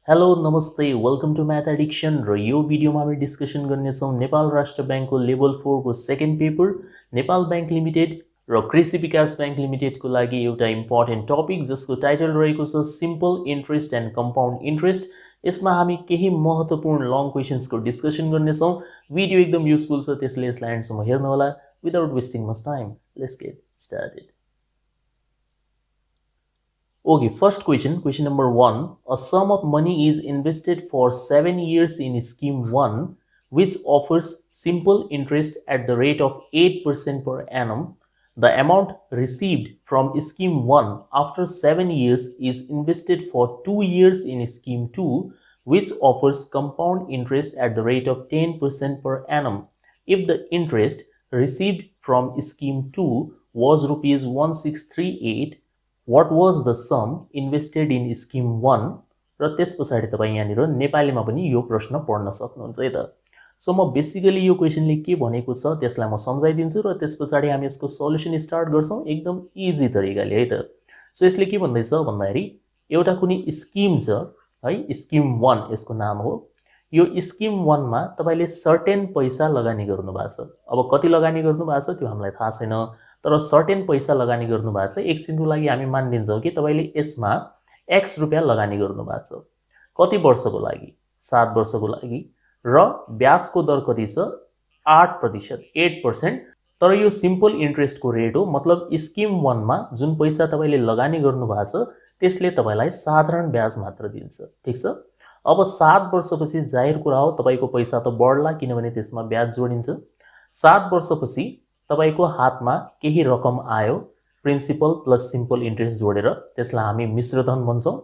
Hello नमस्ते welcome to math addiction र यो भिडियोमा हामी डिस्कसन गर्नेछौँ नेपाल राष्ट्र ब्याङ्कको लेभल 4 को second paper Nepal bank limited र कृषि विकास ब्याङ्क लिमिटेडको लागि एउटा इम्पोर्टेन्ट टपिक जसको टाइटल रहेको छ simple interest and compound interest. यसमा हामी केही महत्त्वपूर्ण लङ क्वेशन्सको डिस्कसन गर्नेछौँ। भिडियो एकदम युजफुल छ त्यसले यसलाई एन्डसम्म हेर्नु होला। Without wasting much time let's get started. Okay, first question number 1. A sum of money is invested for 7 years in scheme 1, which offers simple interest at the rate of 8% per annum. The amount received from scheme 1 after 7 years is invested for 2 years in scheme 2, which offers compound interest at the rate of 10% per annum. If the interest received from scheme 2 was rupees 1638, what was the sum invested in scheme 1 र त्यस पछाडि तपाईं यहाँनिर नेपालीमा पनि यो प्रश्न पढ्न सक्नुहुन्छ है त। सो म बेसिकली यो क्वेशनले के भनेको छ त्यसलाई म सम्झाइदिन्छु र त्यस पछाडि हामी यसको सल्युसन स्टार्ट गर्छौं एकदम इजी तरिकाले है त। सो यसले के भन्दैछ भन्दाखेरि एउटा कुनै स्किम छ है, स्किम 1 यसको नाम हो। यो स्किम 1 मा तपाईले सर्टेन पैसा लगानी गर्नु भएको छ। अब कति लगानी गर्नु भएको छ त्यो हामीलाई थाहा छैन, तर सर्टेन पैसा लगानी गर्नु भएको छ। एकछिनको लागि हामी मानिदिन्छौं कि तपाईले यसमा x रुपैयाँ लगानी गर्नु भएको छ। कति वर्षको लागि? 7 वर्षको लागि र ब्याजको दर कति छ? 8%, 8%। तर यो सिम्पल इन्ट्रेस्टको रेट हो, मतलब स्किम 1 मा जुन पैसा तपाईले लगानी गर्नु भएको छ त्यसले तपाईलाई साधारण ब्याज मात्र दिन्छ, ठीक छ। अब 7 वर्षपछि जाहिर कुरा हो तपाईको पैसा त बढ्ला किनभने त्यसमा ब्याज जोडिन्छ। 7 वर्षपछि तपाईको हातमा केही रकम आयो, प्रिन्सिपल प्लस सिम्पल इन्ट्रेस्ट जोडेर, त्यसलाई हामी मिश्र धन भन्छौं।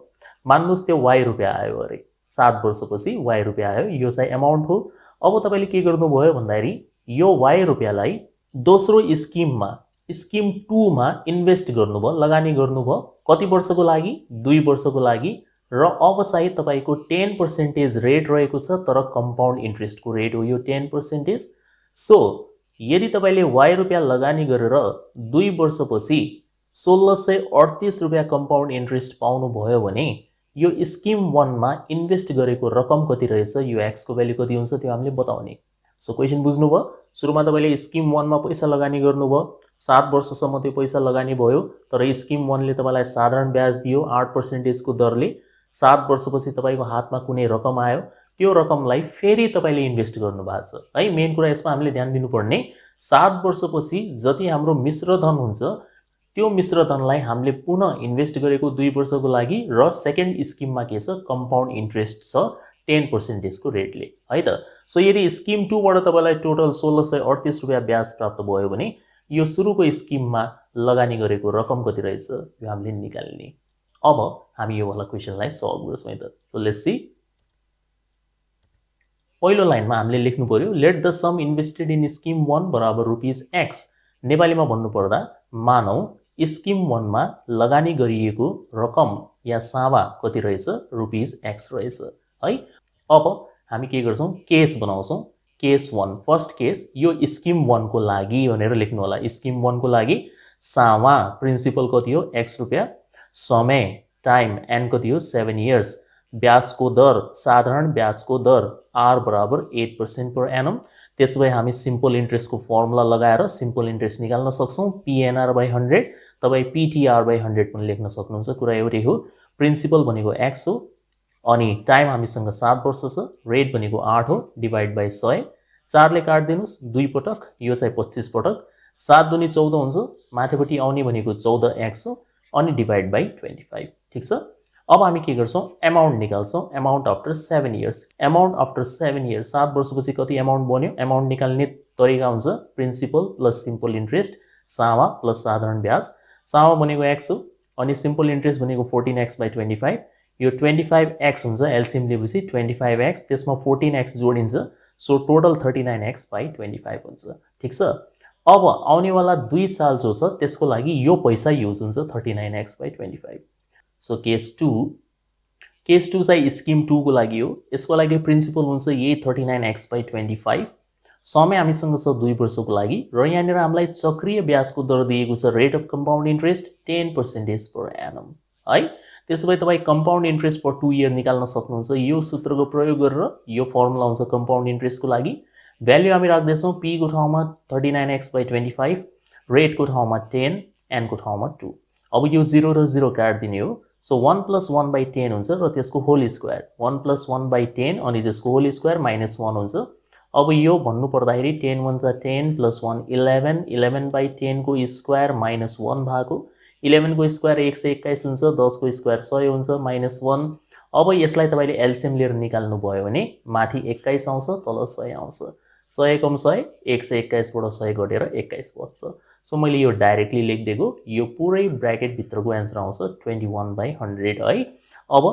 मान्नुस् त्यो y रुपैयाँ आयो अरे, 7 वर्षपछि y रुपैयाँ आयो, यो चाहिँ अमाउन्ट हो। अब तपाईले के गर्नुभयो भन्दाखेरि यो y रुपैयाँलाई दोस्रो स्किममा स्किम 2 मा इन्भेस्ट गर्नुभयो, लगानी गर्नुभयो। कति वर्षको लागि? 2 वर्षको लागि। र अब चाहिँ तपाईको 10% रेट रहेको छ, तर कम्पाउन्ड इन्ट्रेस्टको रेट हो यो 10%। सो यदि तपाईले y रुपैयाँ लगानी गरेर 2 वर्षपछि 1638 रुपैयाँ कम्पाउन्ड इन्ट्रेस्ट पाउनु भयो भने यो स्किम 1 मा इन्भेस्ट गरेको रकम कति रहेछ, यो x को भ्यालु कति हुन्छ त्यो हामीले बताउने। सो क्वेशन बुझ्नुभयो? सुरुमा तपाईले स्किम 1 मा पैसा लगानी गर्नुभयो, 7 वर्षसम्म त्यो पैसा लगानी भयो, तर स्किम 1 ले तपाईलाई साधारण ब्याज दियो 8% को दरले। 7 वर्षपछि तपाईको हातमा कुनै रकम आयो, त्यो रकमलाई फेरि तपाईले इन्भेस्ट गर्नु भएको छ है। मेन कुरा यसमा हामीले ध्यान दिनुपर्ने 7 वर्षपछि जति हाम्रो मिश्र धन हुन्छ त्यो मिश्र धनलाई हामीले पुनः इन्भेस्ट गरेको 2 वर्षको लागि र सेकेन्ड स्किममा के छ कम्पाउन्ड इन्ट्रेस्ट छ 10% को रेटले है त। सो यदि स्किम 2 बाट तपाईलाई टोटल 1638 रुपैयाँ ब्याज प्राप्त भयो भने यो सुरुको स्किममा लगानी गरेको रकम कति रहेछ यो हामीले निकाल्ने। अब हामी यो वाला क्वेशनलाई सल्भ गर्छौं है त। So let's see. पहिलो लाइनमा हामीले लेख्नु पर्यो let the sum invested in scheme 1 बराबर रुपीस x। नेपालीमा भन्नु पर्दा मानौ स्किम 1 मा लगानी गरिएको रकम या सावा कति रहेछ रुपीस x रहेछ है। अब हामी के गर्छौं केस बनाउँछौं। केस 1 फर्स्ट केस यो स्किम 1 को लागि भनेर लेख्नु होला। स्किम 1 को लागि सावा प्रिन्सिपल कति हो x रुपैयाँ, समय टाइम n कति हो 7 इयर्स, ब्याजको दर साधारण ब्याजको दर r बराबर 8% पर एनम। त्यसै हामी सिम्पल इन्ट्रेस्टको फर्मुला लगाएर सिम्पल इन्ट्रेस्ट निकाल्न सक्छौं। PNR/100 तपाई PTR/100 पनि लेख्न सक्नुहुन्छ, कुरा एउटै हो। प्रिन्सिपल भनेको x हो अनि टाइम हामीसँग 7 वर्ष छ, रेट भनेको 8 हो, डिवाइड बाइ 100। 4 ले काट दिनुस् 2 पटक, यो चाहिँ 25 पटक, 7 दुनी 14 हुन्छ, माथिपट्टि आउने भनेको 14x हो अनि डिवाइड बाइ 25, ठीक छ। अब हामी के गर्छौं अमाउन्ट निकाल्छौं। Amount after 7 years, amount after 7 years 7 वर्षपछि कति अमाउन्ट बन्यो। अमाउन्ट निकाल्ने तरिका हुन्छ प्रिन्सिपल प्लस सिम्पल इन्ट्रेस्ट सावा प्लस साधारण ब्याज। सावा भनेको x हो अनि सिम्पल इन्ट्रेस्ट भनेको 14x/25, यो 25x हुन्छ, एलसीएम लिएपछि 25x, त्यसमा 14x जोडिन्छ, सो टोटल 39x/25 हुन्छ, ठीक छ। अब आउनेवाला 2 साल जो छ त्यसको लागि यो पैसा युज हुन्छ 39x/25। सो केस 2 चाहिँ स्किम 2 को लागि हो। यसको लागि प्रिन्सिपल हुन्छ यही 39x/25। समय हामीसँग छ 2 वर्षको लागि र यहाँनिर हामीलाई चक्रीय ब्याजको दर दिएको छ rate of compound interest 10% per annum है। त्यसो भए तपाईँ कम्पाउन्ड इन्ट्रेस्ट फर 2 इयर निकाल्न सक्नुहुन्छ यो सूत्रको प्रयोग गरेर। यो फर्मुला हुन्छ कम्पाउन्ड इन्ट्रेस्टको लागि। भ्याल्यु हामी राख्दैछौँ p को ठाउँमा 39x/25, रेटको ठाउँमा 10, n को ठाउँमा 2। अब यो 0 र 0 काट्दिने हो। सो 1 + 1/10 हुन्छ र त्यसको होल स्क्वायर 1 + 1/10 अनि त्यसको होल स्क्वायर -1 हुन्छ। अब यो भन्नु पर्दाखेरि 10 × 1 = 10 + 1 11, 11/10 को स्क्वायर -1 भएको, 11 को स्क्वायर 121 हुन्छ, 10 को स्क्वायर 100 हुन्छ, -1। अब यसलाई तपाईले एलसीएम लिएर निकाल्नु भयो भने माथि 21 आउँछ, तल 100 आउँछ। 100 कम 100, 121 बाट 100 घटेर 21 बच्छ। सो मैले यो डाइरेक्टली लेखिदिएको, यो पुरै ब्र्याकेट भित्रको एन्सर आउँछ 21/100 है। अब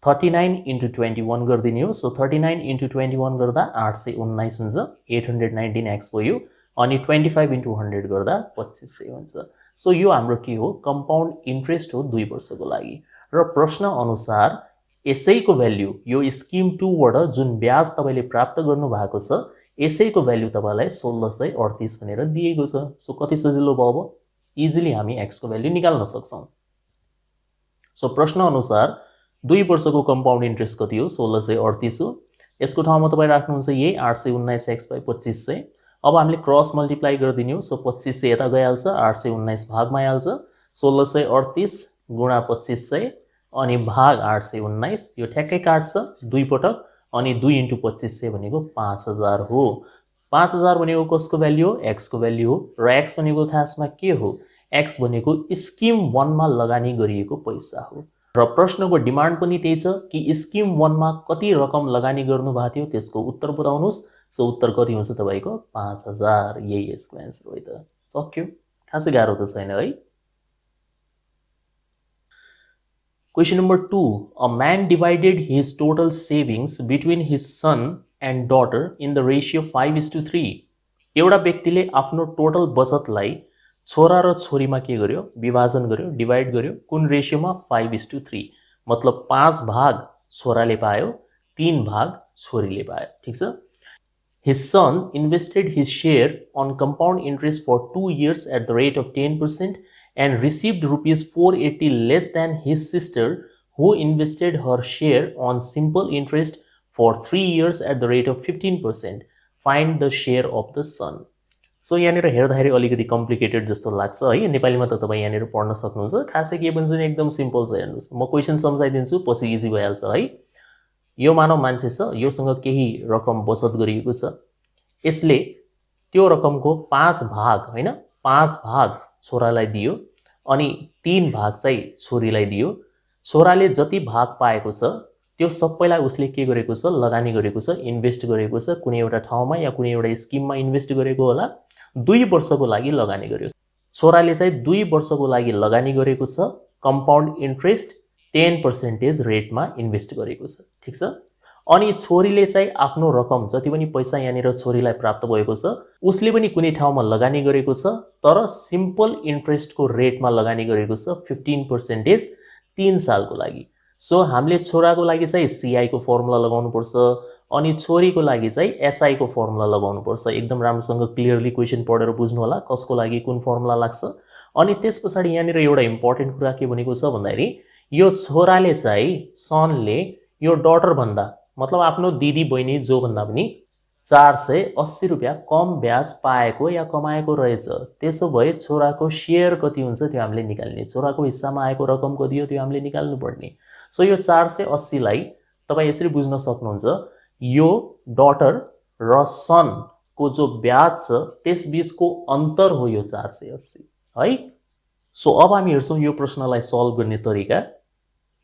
39 × 21 गरिदिने हो। सो 39 × 21 गर्दा 819 हुन्छ, 819x भयो। अनि 25 × 100 गर्दा 2500 हुन्छ। सो यो हाम्रो के हो, कम्पाउन्ड इन्ट्रेस्ट हो 2 वर्षको लागि। र प्रश्न अनुसार यसैको भ्याल्यु यो स्किम 2 बाट जुन ब्याज तपाईले प्राप्त गर्नु भएको छ यसैको भ्याल्यु तपाईलाई 1638 भनेर दिएको छ। सो कति सजिलो भयो अब, इजिली हामी x को भ्याल्यु निकाल्न सक्छौं। सो प्रश्न अनुसार 2 वर्षको कम्पाउन्ड इन्ट्रेस्ट कति हो, 1638 हो। यसको ठाउँमा तपाई राख्नुहुन्छ यही 819x/2500। अब हामीले क्रस मल्टिप्लाई गरिदिने हो। सो 2500 यता गइहाल्छ, 819 भागमा आइहाल्छ, 1638 गुणा 2500 अनि भाग 819, यो ठ्याक्कै काट्छ 2 पटक, अनि 2 × 2500 भनेको 5000 हो। 5000 भनेको कसको भ्याल्यु हो, x को भ्याल्यु हो। र x भनेको खासमा के हो, x भनेको स्किम 1 मा लगानी गरिएको पैसा हो। र प्रश्नको डिमान्ड पनि त्यही छ कि स्किम 1 मा कति रकम लगानी गर्नु भएको थियो त्यसको उत्तर बताउनुस्। सो उत्तर कति हुन्छ तपाईको 5000, यही यसको एन्सर हो त। सक्यो, खासै गाह्रो त छैन है। Question number 2. A man divided his total savings between his son and daughter in the ratio 5:3. एउटा व्यक्तिले आफ्नो टोटल बचतलाई छोरा र छोरीमा के गर्यो, विभाजन गर्यो, डिवाइड गर्यो। कुन रेशियोमा, 5:3। मतलब 5 भाग छोराले पायो, 3 भाग छोरीले पायो। ठीक छ। His son invested his share on compound interest for 2 years at the rate of 10% and received rupees 480 less than his sister who invested her share on simple interest for 3 years at the rate of 15%. Find the share of the son. So यहाँनिर हेर्दाखेरि अलिकति complicated जस्तो लाग्छ है। नेपालीमा त तपाईँ यहाँनिर पढ्न सक्नुहुन्छ। खासै के भन्छ नि, एकदम सिम्पल छ। हेर्नुहोस्, म क्वेसन सम्झाइदिन्छु, पछि इजी भइहाल्छ है। यो मानव मान्छे छ, योसँग केही रकम बचत गरिएको छ। यसले त्यो रकमको 5 भाग हैन, 5 भाग छोरालाई दियो अनि 3 भाग चाहिँ छोरीलाई दियो। छोराले जति भाग पाएको छ त्यो सबैलाई उसले के गरेको छ, लगानी गरेको छ, इन्भेस्ट गरेको छ। कुनै एउटा ठाउँमा या कुनै एउटा स्किममा इन्भेस्ट गरेको होला। 2 वर्षको लागि लगानी गर्यो। छोराले चाहिँ 2 वर्षको लागि लगानी गरेको छ, कम्पाउन्ड इन्ट्रेस्ट 10% रेटमा इन्भेस्ट गरेको छ। ठीक छ। अनि छोरीले चाहिँ आफ्नो रकम जति पनि पैसा यहाँनिर छोरीलाई प्राप्त भएको छ उसले पनि कुनै ठाउँमा लगानी गरेको छ, तर सिम्पल इन्ट्रेस्टको रेटमा लगानी गरेको छ 15% 3 सालको लागि। सो हामीले छोराको लागि चाहिँ सीआई को फर्मुला लगाउनु पर्छ अनि छोरीको लागि चाहिँ एसआई को फर्मुला लगाउनु पर्छ। एकदम राम्रोसँग क्लियरली क्वेशन पढेर बुझ्नु होला कसको लागि कुन फर्मुला लाग्छ। अनि त्यसपछि यहाँनिर एउटा इम्पोर्टेन्ट कुरा के भनेको छ भन्दाखेरि यो छोराले चाहिँ सनले यो डटर भन्दा मतलब आफ्नो दिदी बहिनी जो भन्दा पनि 480 रुपैयाँ कम ब्याज पाएको या कमाएको रहेछ। त्यसो भए छोराको शेयर कति हुन्छ त्यो हामीले निकाल्ने, छोराको हिस्सामा आएको रकम कति हो त्यो हामीले निकाल्नु पर्ने। सो यो 480 लाई तपाई यसरी बुझ्न सक्नुहुन्छ, यो डटर र सन को जो ब्याज छ त्यसबीचको अन्तर हो यो 480 है। सो अब हामी हेर्छौं यो प्रश्नलाई सल्भ गर्ने तरिका।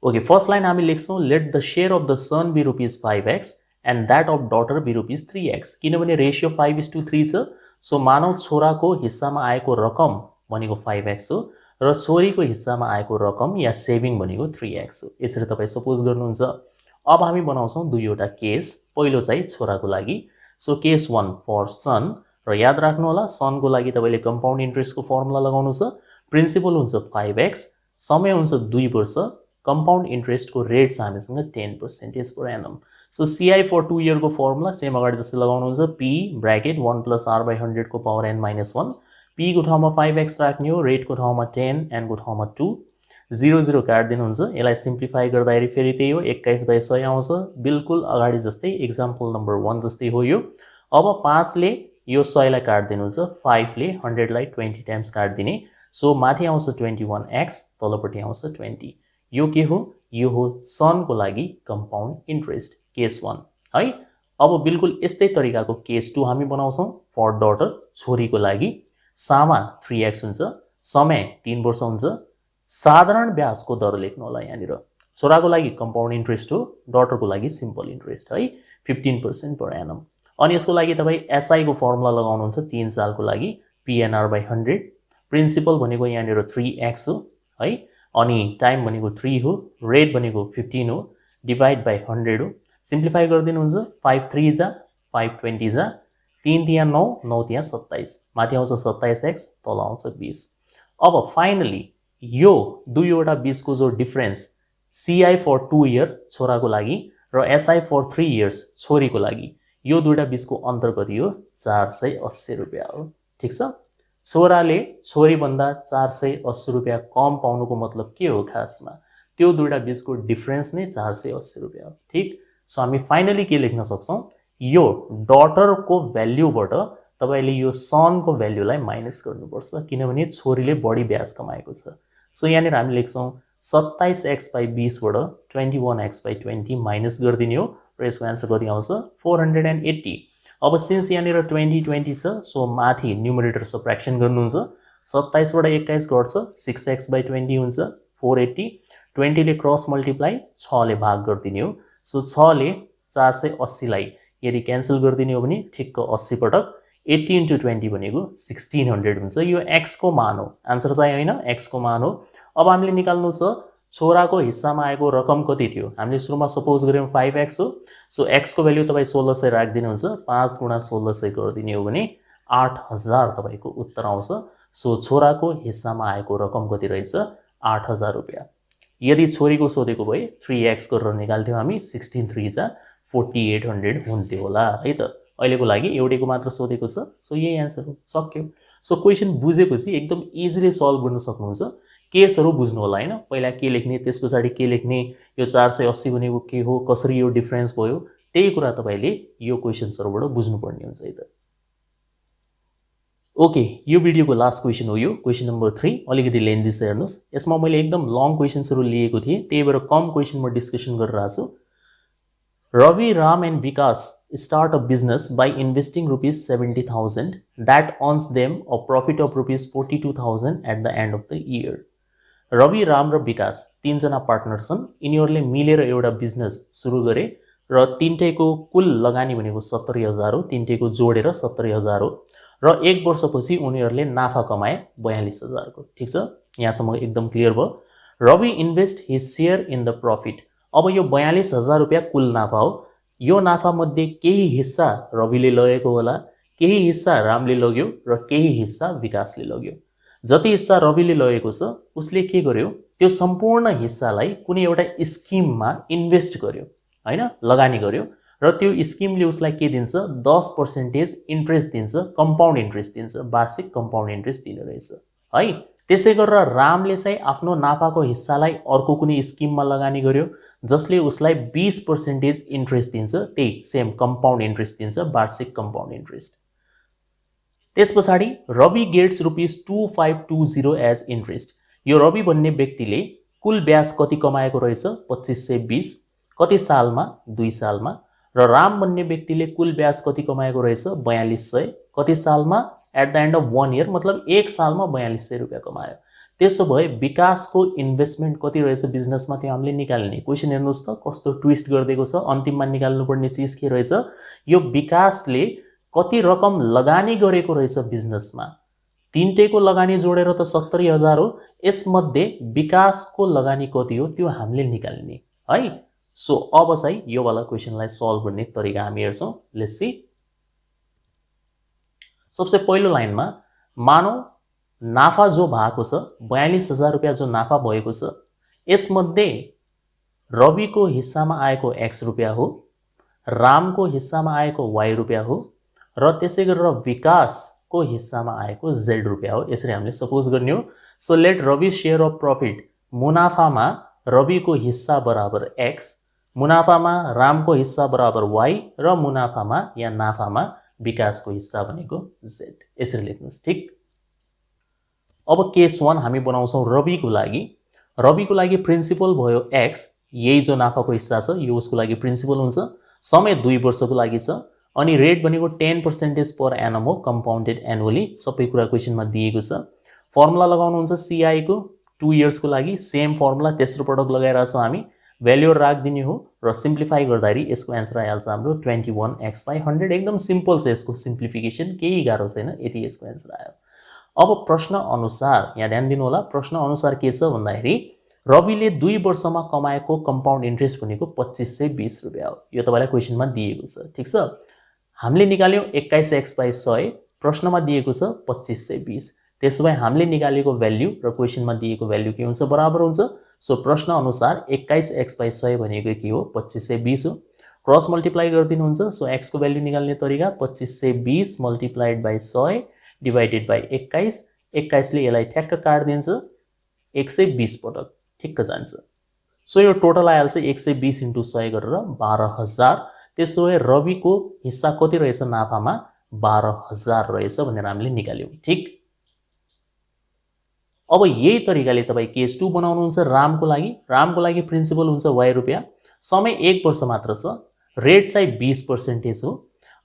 ओके, फर्स्ट लाइन हामी लेख्छौं, let the share of the son B rupees 5x and that of daughter be rupees 3x। किनभने रेशियो 5:3 छ। सो मानव छोराको हिस्सामा आएको रकम भनेको 5x हो र छोरीको हिस्सामा आएको रकम या सेभिङ भनेको 3x हो। यसरी तपाई सपोज गर्नुहुन्छ। अब हामी बनाउँछौं दुईवटा केस। पहिलो चाहिँ छोराको लागि। सो केस 1 फर सन, र याद राख्नु होला सनको लागि तपाईले कम्पाउन्ड इन्ट्रेस्टको फर्मुला लगाउनु छ। प्रिन्सिपल हुन्छ 5x, समय हुन्छ 2 वर्ष, कम्पाउन्ड इन्ट्रेस्टको रेट छ हामीसँग 10% per annum. So CI for 2 year को फर्मुला सेम अगाडि जस्तै लगाउनुहुन्छ, p ब्रैकेट 1 + r/100 को पावर n - 1। p को ठाउँमा 5x राख्ने हो, रेट को ठाउँमा 10, n को ठाउँमा 2। 0 0 काट्दिनुहुन्छ। यसलाई सिम्प्लिफाई गर्दाखेरि फेरि त्यही हो, 21/100 आउँछ। बिल्कुल अगाडि जस्तै एक्जाम्पल नम्बर 1 जस्तै हो यो। अब 5 ले यो 100 लाई काट्दिनुहुन्छ, 5 ले 100 लाई 20 टाइम्स काट्दिने। सो माथि आउँछ 21x, तलपट्टि आउँछ 20। यो के हो? यो हो सनको लागि कम्पाउन्ड इन्ट्रेस्ट केस 1 है। अब बिल्कुल यस्तै तरिकाको केस 2 हामी बनाउँछौँ फर डटर, छोरीको लागि। सामा 3x हुन्छ, समय 3 वर्ष हुन्छ। साधारण ब्याजको दर लेख्नु होला यहाँनिर। छोराको लागि कम्पाउन्ड इन्ट्रेस्ट हो, डटरको लागि सिम्पल इन्ट्रेस्ट है, 15% पर एनम। अनि यसको लागि तपाईँ एसआई को फर्मुला लगाउनुहुन्छ 3 सालको लागि, PNR/100। प्रिन्सिपल भनेको यहाँनिर 3x हो है, अनि टाइम भनेको 3 हो, रेट भनेको 15 हो, डिभाइड बाई 100 हो। सिम्प्लिफाई गरिदिनुहुन्छ, 5 3 जा 5 20 जा, 3 तिया 9 9 तिया 27, माथि आउँछ 27x, तल आउँछ 20। अब फाइनली यो दुईवटा बीचको जो डिफरेन्स CI फर 2 इयर छोराको लागि र SI फर 3 इयर्स छोरीको लागि, यो दुईटा बीचको अन्तर कति हो? 480 रुपियाँ हो। ठिक छ। छोराले छोरीभन्दा 480 रुपियाँ कम पाउनुको मतलब के हो खासमा? त्यो दुईटा बीचको डिफरेन्स नै 480 रुपियाँ हो। ठिक। सो हामी फाइनली के लेख्न सक्छौँ? यो डटरको भ्याल्युबाट तपाईले यो सनको भ्याल्युलाई माइनस गर्नुपर्छ, किनभने छोरीले बढी ब्याज कमाएको छ। सो यहाँनिर हामी लेख्छौँ 27x/20 बाट 21x/20 माइनस गरिदिने हो र यसको एन्सर कति आउँछ? 480। अब सिन्स यहाँनिर 20 छ, सो माथि न्युमरेटर सबट्र्याक्सन गर्नुहुन्छ। 27 बाट 21 घट्छ, 6x/20 हुन्छ, 480। 20 ले क्रस मल्टिप्लाई 6 ले भाग गरिदिने हो। सो 6 ले 480 लाई यदि क्यान्सल गरिदिने हो भने ठिक्क 80 पटक 80 × 20 भनेको 1600 हुन्छ। यो x को मान हो, आन्सर चाहिँ होइन, x को मान हो। अब हामीले निकाल्नु छ छोराको हिस्सामा आएको रकम कति थियो? हामीले सुरुमा सपोज गर्यौं 5x हो। सो x को भ्याल्यु तपाईँ 1600 राखिदिनुहुन्छ, 5 × 1600 गरिदिने हो भने 8000 तपाईको उत्तर आउँछ। सो छोराको हिस्सामा आएको रकम कति रहेछ? 8000 रुपियाँ। यदि छोरीको सोधेको भए 3x गरेर निकाल्थ्यौँ हामी, 16 3 जा 4800 हुन्थ्यो होला है त। अहिलेको लागि एउटैको मात्र सोधेको छ, सो यही एन्सर हो, सक्यो। सो क्वेसन बुझेपछि एकदम इजिली सल्भ गर्न सक्नुहुन्छ। केसहरू बुझ्नु होला हैन, पहिला के लेख्ने, त्यसपछि के लेख्ने, यो 480 भनेको के हो, कसरी यो डिफरेन्स भयो, त्यही कुरा तपाईले यो क्वेसन्सहरुबाट बुझ्नुपर्ने हुन्छ है त। ओके, यो भिडियोको लास्ट क्वेसन हो यो, क्वेसन नम्बर 3। अलिकति लेन्दी छ हेर्नुस्। यसमा मैले एकदम लङ क्वेसन्सहरु लिएको थिएँ, त्यही भएर कम क्वेसन म डिस्कसन गरिरहेको छु। Ravi, Ram and Vikas start a business by investing rupees 70,000 that earns them a profit of rupees 42,000 at the end of the year. Rabi, Ram र विकास तीनजना पार्टनर छन्। यिनीहरूले मिलेर एउटा बिजनेस सुरु गरे र तीनटैको कुल लगानी भनेको 70,000 हो, तीनटैको जोडेर 70,000 हो र एक वर्षपछि उनीहरूले नाफा कमाए 42,000 को। ठीक छ, यहाँसम्म एकदम क्लियर भयो। Ravi invest his share in the profit. अब यो 42,000 रुपैयाँ कुल नाफा हो। यो नाफा मध्ये केही हिस्सा रविले लगेको होला, केही हिस्सा रामले लग्यो र केही हिस्सा विकासले लग्यो। जति हिस्सा रविले लगेको छ उसले के गर्यो, त्यो सम्पूर्ण हिस्सालाई कुनै एउटा स्किममा इन्भेस्ट गर्यो हैन, लगानी गर्यो र त्यो स्किमले उसलाई के दिन्छ, 10% इन्ट्रेस्ट दिन्छ, कम्पाउन्ड इन्ट्रेस्ट दिन्छ, वार्षिक कम्पाउन्ड इन्ट्रेस्ट दिने रहेछ है। त्यसै गरेर रामले चाहिँ आफ्नो नाफाको हिस्सालाई अर्को कुनै स्किममा लगानी गर्यो जसले उसलाई 20% इन्ट्रेस्ट दिन्छ, त्यही सेम कम्पाउन्ड इन्ट्रेस्ट दिन्छ, वार्षिक कम्पाउन्ड इन्ट्रेस्ट। त्यसपछि Ravi gets rupees 2520 as interest. यो रवि भन्ने व्यक्तिले कुल ब्याज कति कमाएको रहेछ, 2520, कति सालमा, 2 सालमा। र राम भन्ने व्यक्तिले कुल ब्याज कति कमाएको रहेछ, 4200, कति सालमा, at the end of 1 year, मतलब 1 सालमा 4200 रुपैयाँ कमायो। त्यसो भए विकासको इन्भेस्टमेन्ट कति रहेछ बिजनेसमा, त्यो हामीले निकाल्ने। क्वेसन हेर्नुस् त कस्तो ट्विस्ट गरिदिएको छ, अन्तिममा निकाल्नुपर्ने चीज के रहेछ, यो विकासले कति रकम लगानी गरेको रहेछ बिजनेसमा। तीनटैको लगानी जोडेर त 70,000 हो, यसमध्ये विकासको लगानी कति हो त्यो हामीले निकाल्ने है। सो अब चाहिँ यो वाला क्वेसनलाई सल्भ गर्ने तरिका हामी हेर्छौं। Let's see. सबसे पहिलो लाइनमा मानौ नाफा जो भएको छ 42,000 रुपैयाँ जो नाफा भएको छ, यसमध्ये रविको हिस्सामा आएको x रुपैयाँ हो, रामको हिस्सामा आएको y रुपैयाँ हो र त्यसै गरेर विकासको हिस्सामा आएको z रुपैयाँ हो। यसरी हामीले सपोज गर्ने हो। So let Ravi share of profit मुनाफामा रविको हिस्सा बराबर x, मुनाफामा रामको हिस्सा बराबर y र मुनाफामा या नाफामा विकासको हिस्सा भनेको z। यसरी लेख्नुस्। ठीक। अब केस 1 हामी बनाउँछौं रविको लागि। रविको लागि प्रिन्सिपल भयो x, यही जो नाफाको हिस्सा छ यो उसको लागि प्रिन्सिपल हुन्छ। समय 2 वर्षको लागि छ अनि रेट भनेको 10% पर एनम हो, कम्पाउन्डेड एनुअली। सबै कुरा क्वेशनमा दिएको छ। फर्मुला लगाउनुहुन्छ CI को 2 इयर्स को लागि सेम फर्मुला, तेस्रो पटक लगाइरहेछौं हामी। भ्यालु राख्दिने हो र सिम्प्लिफाई गर्दाखेरि यसको आन्सर आइहाल्छ हाम्रो 21x/100। एकदम सिम्पल छ यसको सिम्प्लिफिकेसन, केही गाह्रो छैन, यति यसको आन्सर आयो। अब प्रश्न अनुसार यहाँ ध्यान दिनु होला, प्रश्न अनुसार के छ भन्दाखेरि रविले 2 वर्षमा कमाएको कम्पाउन्ड इन्ट्रेस्ट भनेको 2520 रुपैयाँ हो। यो तपाईलाई क्वेशनमा दिएको छ। ठीक छ। हामीले निकाल्यौं 21x/100, प्रश्नमा दिएको छ 2520। त्यसोभए हामीले निकालेको भ्यालु र क्वेशनमा दिएको भ्यालु के हुन्छ? बराबर हुन्छ। सो प्रश्न अनुसार 21x/100 भनेको के हो? 2520 हो। क्रस मल्टिप्लाई गरिदिनुहुन्छ। सो x को भ्यालु निकाल्ने तरिका 2520 मल्टिप्लाइड बाइ 100 डिवाइडेड बाइ 21। 21 ले यसलाई ठ्याक्क काट्दिन्छ, 120 पटक ठिक्क जान्छ। सो यो टोटल आइहाल्छ 120 × 100 गरेर 12000। त्यसोभए रविको हिस्सा कति रहेछ? नाफामा 12000 रहेछ भनेर हामीले निकाल्यौं। ठीक। अब यही तरिकाले तपाई केस 2 बनाउनुहुन्छ रामको लागि। रामको लागि प्रिन्सिपल हुन्छ y रुपैयाँ, समय 1 वर्ष मात्र छ, रेट चाहिँ 20% हो।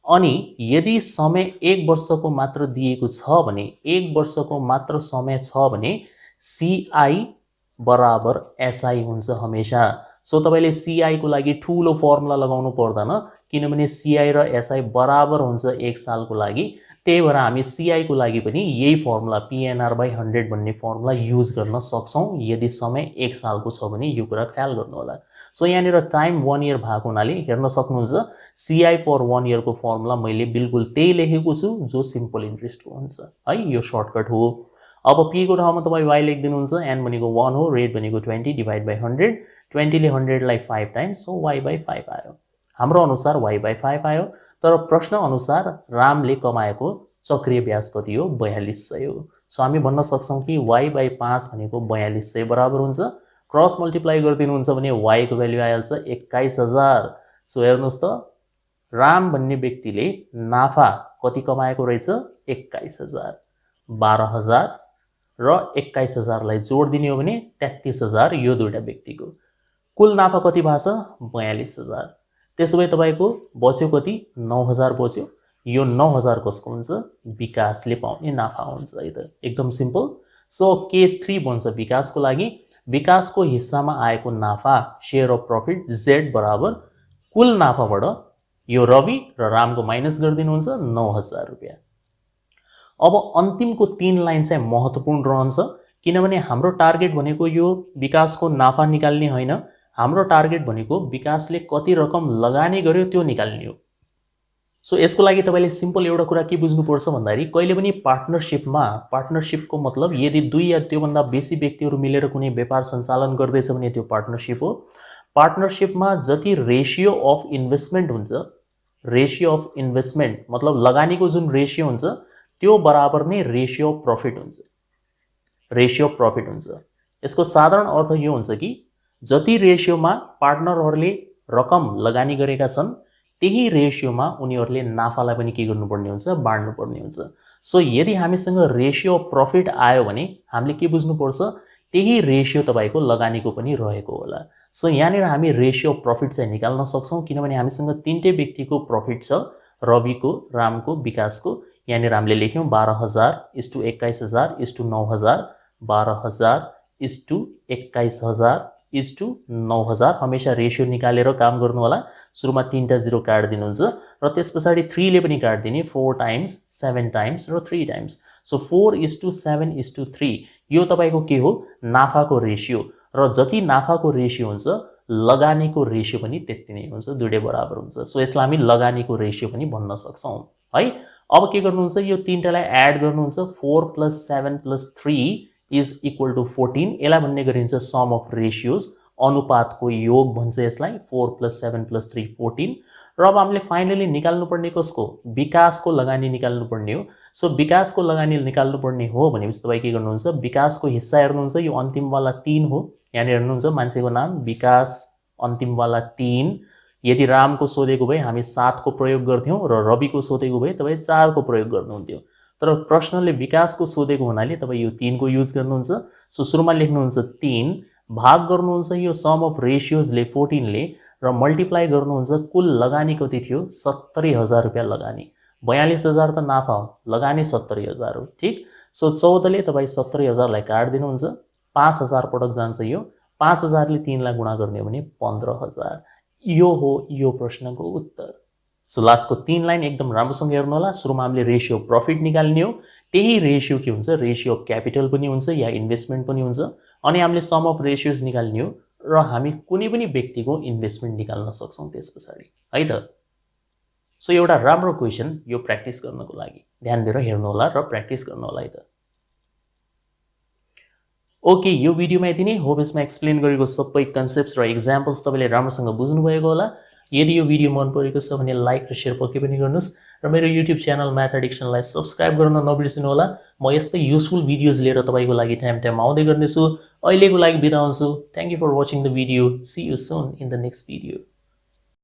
अनि यदि समय 1 वर्षको मात्र दिएको छ भने, 1 वर्षको मात्र समय छ भने CI बराबर SI हुन्छ हमेशा। सो तपाईले CI को लागि ठूलो फर्मुला लगाउनु पर्दैन, किनभने CI र SI बराबर हुन्छ 1 सालको लागि। त्यही भएर हामी CI को लागि पनि यही फर्मुला PNR/100 भन्ने फर्मुला युज गर्न सक्छौं यदि समय 1 सालको छ भने। यो कुरा ख्याल गर्नु होला। सो यहाँनिर टाइम 1 इयर भएको हुनाले हेर्न सक्नुहुन्छ CI फर 1 इयर को फर्मुला मैले बिल्कुल त्यही लेखेको छु जो सिम्पल इन्ट्रेस्ट को हुन्छ है। यो सर्टकट हो। अब p को ठाउँमा तपाई y लेख्दिनुहुन्छ, n भनेको 1 हो, रेट भनेको 20 डिवाइड बाइ 100। 20 ले 100 लाई 5 टाइम्स, सो y/5 आयो। हाम्रो अनुसार y/5 आयो। तर प्रश्न अनुसार रामले कमाएको चक्रीय ब्याज कति हो? 4200 हो। सो हामी भन्न सक्छौं कि y/5 भनेको 4200 बराबर हुन्छ। क्रस मल्टिप्लाई गरिदिनुहुन्छ भने y को भ्यालु आइहाल्छ 21000। सो हेर्नुस् त, राम भन्ने व्यक्तिले नाफा कति कमाएको रहेछ? 21000। 12000 र 21000 लाई जोड दिने हो भने 33000 यो दुईटा व्यक्तिको। कुल नाफा कति भएको छ? 42000। त्यसोभए तपाईको बच्यो कति? 9000 बच्यो। यो 9000 कसको हुन्छ? विकासले पाउने नाफा हुन्छ है त। एकदम सिम्पल। सो केस 3 बन्छ विकासको लागि। विकासको हिस्सामा आएको नाफा, शेयर अफ प्रफिट Z बराबर कुल नाफाबाट यो रवि र रामको माइनस गरिदिनुहुन्छ 9000 रुपैयाँ। अब अन्तिमको 3 लाइन चाहिँ महत्त्वपूर्ण रहन्छ, किनभने हाम्रो टार्गेट भनेको यो विकासको नाफा निकाल्ने होइन। हाम्रो टार्गेट भनेको विकासले कति रकम लगानी गर्यो त्यो निकाल्ने हो। सो यसको लागि तपाईले सिम्पल एउटा कुरा के बुझ्नुपर्छ भन्दाखेरि कहिले पनि पार्टनरशिपमा, पार्टनरशिपको मतलब यदि 2 या त्योभन्दा बेसी व्यक्तिहरू मिलेर कुनै व्यापार सञ्चालन गर्दैछ भने त्यो पार्टनरशिप हो। पार्टनरशिपमा जति रेशियो अफ इन्भेस्टमेन्ट हुन्छ, रेशियो अफ इन्भेस्टमेन्ट मतलब लगानीको जुन रेशियो हुन्छ त्यो बराबर नै रेशियो अफ प्रफिट हुन्छ। रेशियो अफ प्रफिट हुन्छ। यसको साधारण अर्थ यो हुन्छ कि जति रेशियोमा पार्टनरहरूले रकम लगानी गरेका छन् त्यही रेशियोमा उनीहरूले नाफालाई पनि के गर्नुपर्ने हुन्छ? बाँड्नुपर्ने हुन्छ। सो यदि हामीसँग रेशियो अफ प्रफिट आयो भने हामीले के बुझ्नुपर्छ? त्यही रेशियो तपाईको लगानीको पनि रहेको होला। सो यहाँनिर हामी रेशियो अफ प्रफिट चाहिँ निकाल्न सक्छौं, किनभने हामीसँग तीनटै व्यक्तिको प्रफिट छ, रविको, रामको, विकासको। यहाँनिर हामीले लेख्यौं 12000 = 21000 = 9000, 12000 = 21000 = 9000। हमेशा रेशियो निकालेर काम गर्नु होला। सुरुमा 3टा 0 काट्दिनुहुन्छ र त्यसपछि 3 ले पनि काट्दिने, 4 टाइम्स, 7 टाइम्स र 3 टाइम्स। सो 4:7:3 यो तपाईको के हो? नाफाको रेशियो। र जति नाफाको रेशियो हुन्छ लगानीको रेशियो पनि त्यति नै हुन्छ, दुईटै बराबर हुन्छ। सो यसलाई हामी लगानीको रेशियो पनि भन्न सक्छौं है। अब के गर्नुहुन्छ? यो तीनटालाई एड गर्नुहुन्छ। 4 + 7 + 3 = 14। यसलाई भन्ने गरिन्छ सम अफ रेशियोज, अनुपातको योग भन्छ यसलाई। 4 + 7 + 3 14 र अब हामीले फाइनली निकाल्नुपर्ने कसको विकासको लगानी निकाल्नुपर्ने हो। सो विकासको लगानी निकाल्नुपर्ने हो भनेपछि तपाईँ के गर्नुहुन्छ विकासको हिस्सा हेर्नुहुन्छ यो अन्तिमवाला 3 हो। यहाँनिर हेर्नुहुन्छ मान्छेको नाम विकास अन्तिमवाला 3। यदि रामको सोधेको भए हामी 7 को प्रयोग गर्थ्यौं र रविको सोधेको भए तपाईँ 4 को प्रयोग गर्नुहुन्थ्यो। तर प्रश्नले विकासको सोधेको हुनाले तपाईँ यो 3 को युज गर्नुहुन्छ। सो सुरुमा लेख्नुहुन्छ 3 भाग गर्नुहुन्छ यो सम अफ रेशियोजले 14 ले र मल्टिप्लाई गर्नुहुन्छ कुल लगानी कति थियो 70,000 रुपैयाँ लगानी। 42,000 त नाफा हो, लगानी 70,000 हो। ठीक। सो 14 ले तपाईँ 70,000 लाई काट दिनुहुन्छ, 5,000 पटक जान्छ यो, 5,000 ले 3 लाई गुणा गर्ने हो भने 15,000। यो हो यो प्रश्नको उत्तर। सो लास्टको 3 लाइन एकदम राम्रोसँग हेर्नु होला। सुरुमा हामीले रेशियो प्रफिट निकाल्ने हो, त्यही रेशियो के हुन्छ रेशियो अफ क्यापिटल पनि हुन्छ या इन्भेस्टमेन्ट पनि हुन्छ। अनि हामीले सम अफ रेशियोज निकाल्ने हो र हामी कुनै पनि व्यक्तिको इन्भेस्टमेन्ट निकाल्न सक्छौं त्यसपछाडि, है त। सो एउटा राम्रो क्वेशन यो प्र्याक्टिस गर्नको लागि ध्यान दिएर हेर्नु होला र प्र्याक्टिस गर्नु होला है त। ओके, यो भिडियोमा यति नै। होप यसमा एक्सप्लेन गरेको सबै कन्सेप्ट्स र एक्जाम्पल्स तपाईले राम्रोसँग बुझ्नुभएको होला। यदि यो भिडियो मन परेको छ भने लाइक र शेयर पक्कै पनि गर्नुस् र मेरो युट्युब च्यानल म्याथ एडिक्सनलाई सब्स्क्राइब गर्न नबिर्सनु होला। म यस्तै युजफुल भिडियोज लिएर तपाईको लागि टाइम आउँदै गर्नेछु। अहिलेको लागि बिदा हुन्छु। Thank you for watching the video. See you soon in the next video.